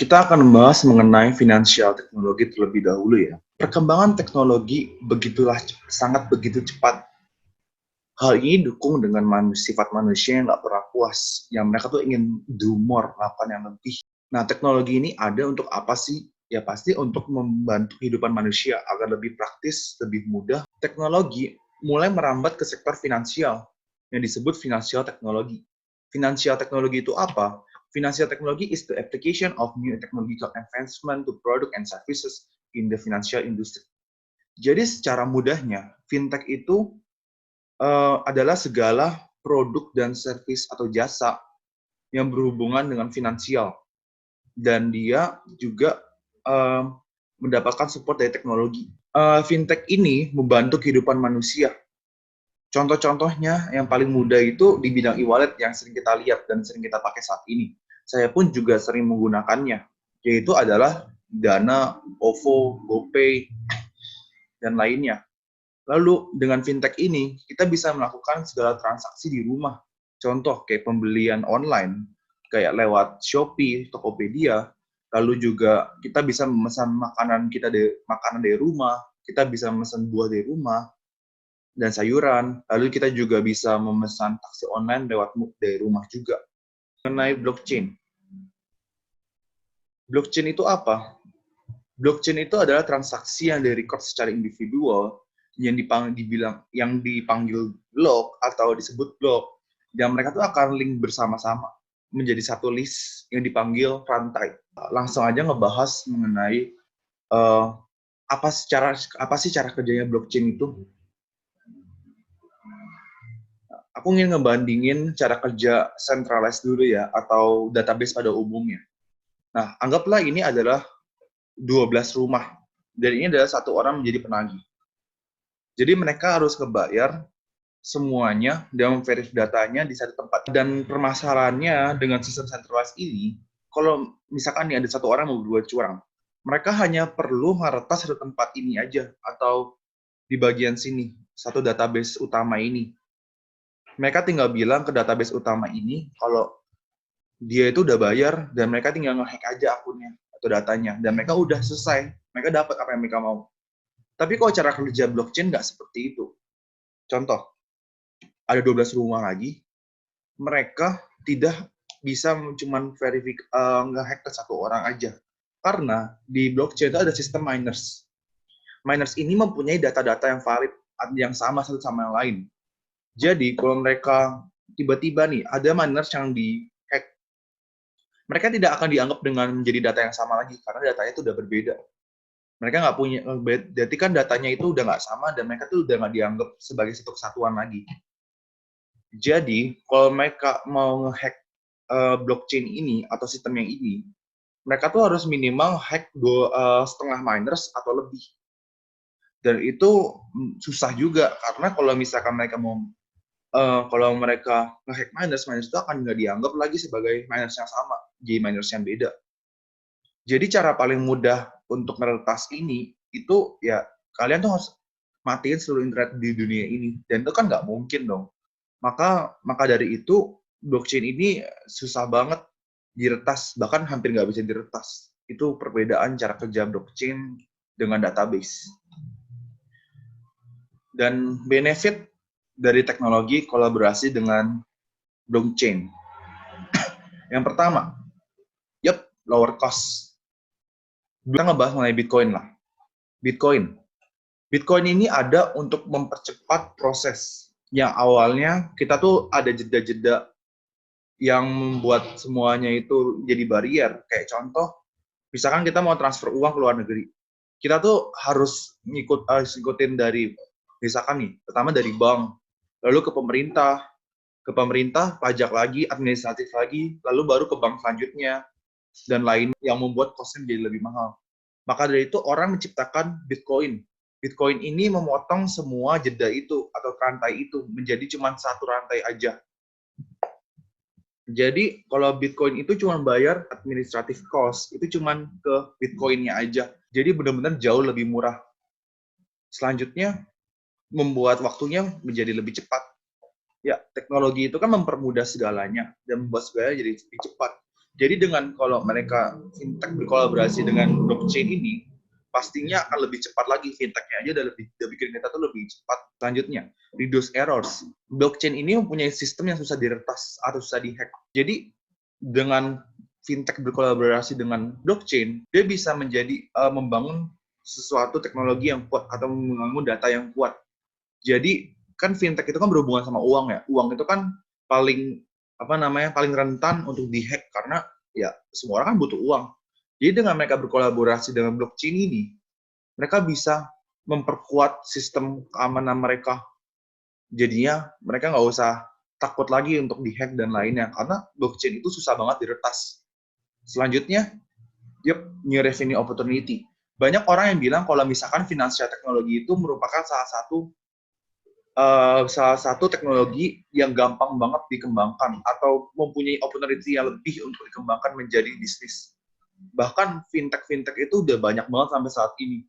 Kita akan membahas mengenai finansial teknologi terlebih dahulu ya. Perkembangan teknologi sangat begitu cepat. Hal ini didukung dengan sifat manusia yang nggak pernah puas, yang mereka tuh ingin do more, melakukan yang lebih. Nah, teknologi ini ada untuk apa sih? Ya pasti untuk membantu kehidupan manusia agar lebih praktis, lebih mudah. Teknologi mulai merambat ke sektor finansial, yang disebut finansial teknologi. Finansial teknologi itu apa? Financial technology is the application of new technological advancement to product and services in the financial industry. Jadi secara mudahnya, fintech itu adalah segala produk dan service atau jasa yang berhubungan dengan finansial. Dan dia juga mendapatkan support dari teknologi. Fintech ini membantu kehidupan manusia. Contoh-contohnya yang paling mudah itu di bidang e-wallet yang sering kita lihat dan sering kita pakai saat ini. Saya pun juga sering menggunakannya, yaitu adalah Dana, OVO, GoPay, dan lainnya. Lalu dengan fintech ini, kita bisa melakukan segala transaksi di rumah. Contoh kayak pembelian online, kayak lewat Shopee, Tokopedia. Lalu juga kita bisa memesan makanan dari rumah, kita bisa memesan buah dari rumah, dan sayuran. Lalu kita juga bisa memesan taksi online dari rumah juga. Mengenai blockchain. Blockchain itu apa? Blockchain itu adalah transaksi yang direkod secara individual yang dipanggil blok atau disebut blok, dan mereka tuh akan link bersama-sama menjadi satu list yang dipanggil rantai. Langsung aja ngebahas mengenai apa sih cara kerjanya blockchain itu. Aku ingin ngebandingin cara kerja centralized dulu ya, atau database pada umumnya. Nah, anggaplah ini adalah 12 rumah, dan ini adalah satu orang menjadi penagih. Jadi mereka harus ngebayar semuanya dan memverify datanya di satu tempat. Dan permasalahannya dengan sistem centralized ini, kalau misalkan nih ada satu orang mau berbuat curang, mereka hanya perlu meretas satu tempat ini aja, atau di bagian sini, satu database utama ini. Mereka tinggal bilang ke database utama ini kalau dia itu udah bayar, dan mereka tinggal nge-hack aja akunnya atau datanya, dan mereka udah selesai, mereka dapat apa yang mereka mau. Tapi kalau cara kerja blockchain nggak seperti itu. Contoh, ada 12 rumah lagi, mereka tidak bisa cuma nge-hack ke satu orang aja. Karena di blockchain itu ada sistem miners. Miners ini mempunyai data-data yang valid, yang sama satu sama yang lain. Jadi, kalau mereka tiba-tiba nih, ada miners yang di-hack, mereka tidak akan dianggap dengan menjadi data yang sama lagi, karena datanya itu udah berbeda. Mereka nggak punya, berarti kan datanya itu udah nggak sama, dan mereka tuh udah nggak dianggap sebagai satu kesatuan lagi. Jadi, kalau mereka mau nge-hack blockchain ini atau sistem yang ini, mereka tuh harus minimal hack setengah miners atau lebih. Dan itu susah juga, karena kalau misalkan kalau mereka nge-hack miners itu akan nggak dianggap lagi sebagai miners yang sama, jadi miners yang beda. Jadi cara paling mudah untuk meretas ini, itu ya kalian tuh harus matiin seluruh internet di dunia ini, dan itu kan nggak mungkin dong. Maka dari itu, blockchain ini susah banget diretas, bahkan hampir nggak bisa diretas. Itu perbedaan cara kerja blockchain dengan database. Dan benefit dari teknologi kolaborasi dengan blockchain. Yang pertama, lower cost. Kita ngebahas mengenai Bitcoin lah. Bitcoin ini ada untuk mempercepat proses yang awalnya kita tuh ada jeda-jeda yang membuat semuanya itu jadi barier. Kayak contoh, misalkan kita mau transfer uang ke luar negeri, kita tuh harus ngikutin dari, misalkan nih, pertama dari bank, lalu ke pemerintah, pajak lagi, administratif lagi, lalu baru ke bank selanjutnya, dan lain yang membuat costnya jadi lebih mahal. Maka dari itu orang menciptakan Bitcoin. Bitcoin ini memotong semua jeda itu atau rantai itu menjadi cuma satu rantai aja. Jadi kalau Bitcoin itu cuma bayar administrative cost, itu cuma ke Bitcoin-nya aja. Jadi benar-benar jauh lebih murah. Selanjutnya, membuat waktunya menjadi lebih cepat. Ya, teknologi itu kan mempermudah segalanya dan membuat segalanya jadi lebih cepat. Jadi dengan kalau mereka fintech berkolaborasi dengan blockchain ini, pastinya akan lebih cepat lagi. Fintechnya aja udah bikin kita tuh lebih cepat. Selanjutnya, reduce errors. Blockchain ini mempunyai sistem yang susah diretas atau susah dihack. Jadi dengan fintech berkolaborasi dengan blockchain, dia bisa menjadi membangun sesuatu teknologi yang kuat atau membangun data yang kuat. Jadi kan fintech itu kan berhubungan sama uang ya. Uang itu kan paling paling rentan untuk dihack karena ya semua orang kan butuh uang. Jadi dengan mereka berkolaborasi dengan blockchain ini, mereka bisa memperkuat sistem keamanan mereka. Jadinya mereka nggak usah takut lagi untuk dihack dan lainnya karena blockchain itu susah banget diretas. Selanjutnya, new revenue opportunity. Banyak orang yang bilang kalau misalkan finansial teknologi itu merupakan salah satu teknologi yang gampang banget dikembangkan atau mempunyai opportunity yang lebih untuk dikembangkan menjadi bisnis. Bahkan fintech itu udah banyak banget sampai saat ini.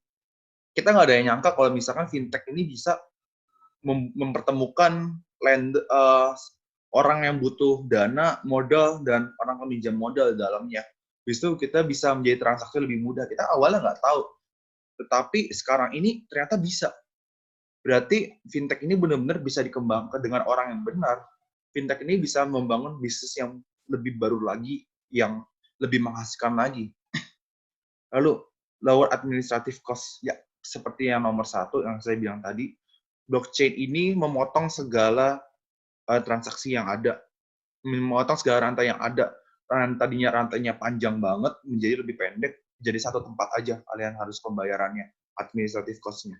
Kita nggak ada yang nyangka kalau misalkan fintech ini bisa mempertemukan orang yang butuh dana, modal, dan orang peminjam modal di dalamnya. Habis itu kita bisa menjadi transaksi lebih mudah. Kita awalnya nggak tahu, tetapi sekarang ini ternyata bisa. Berarti fintech ini benar-benar bisa dikembangkan dengan orang yang benar. Fintech ini bisa membangun bisnis yang lebih baru lagi, yang lebih menghasilkan lagi. Lalu, lower administrative cost. Ya, seperti yang nomor satu yang saya bilang tadi, blockchain ini memotong segala transaksi yang ada, memotong segala rantai yang ada. Tadinya rantainya panjang banget, menjadi lebih pendek, jadi satu tempat aja kalian harus pembayarannya, administrative cost-nya.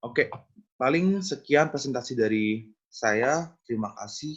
Oke, paling sekian presentasi dari saya. Terima kasih.